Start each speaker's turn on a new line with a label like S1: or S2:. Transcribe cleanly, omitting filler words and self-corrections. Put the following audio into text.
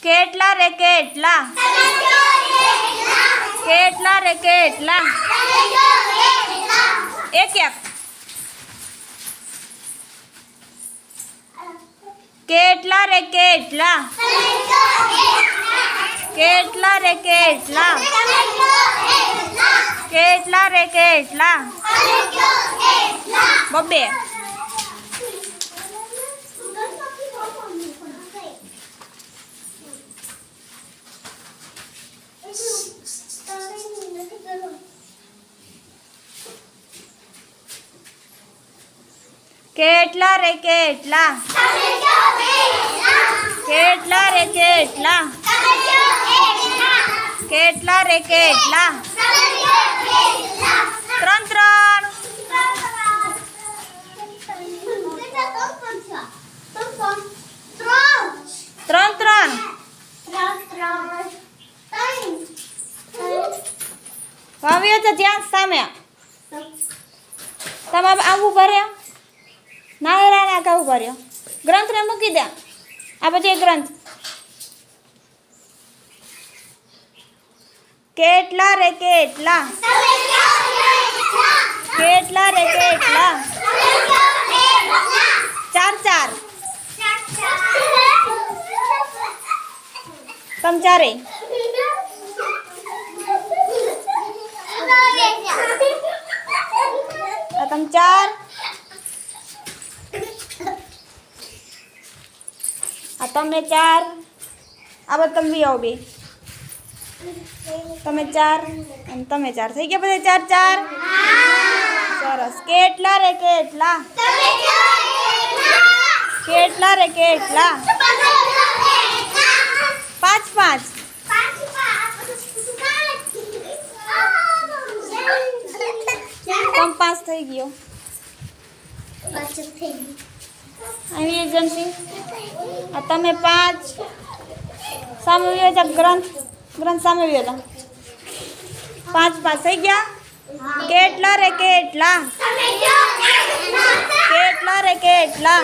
S1: કેટલા રે કેટલા કેટલા રે કેટલા એક એક કેટલા રે કેટલા કેટલા રે કેટલા કેટલા રે કેટલા બબ્બે કેટલા રે કેટલા કેટલા રે કેટલા કેટલા રે કેટલા ત્રણ ત્રણ ત્રણ ત્રણ આવ્યો તો ત્યાં સામે તમે આવું ભર્યા ના ના કહું ભર્યો ગ્રંથને મૂકી દે આ પછી ગ્રંથ કેટલા રે કેટલા કેટલા રે કેટલા ચાર ચાર તમ ચારે તમ ચાર આ તમે ચાર આ બધા તમે બી આવો બે તમે ચાર અને તમે ચાર થઈ ગયા બધા ચાર ચાર સરસ કેટલા રે કેટલા કેટલા રે કેટલા પાંચ પાંચ તમ પાંચ થઈ ગયો આવી એજન્સી આ તમે પાંચ સામે આવ્યો છે ગ્રંથ ગ્રંથ સામે આવ્યો હતા પાંચ પાંચ થઈ ગયા કેટલા રે કેટલા કેટલા રે કેટલા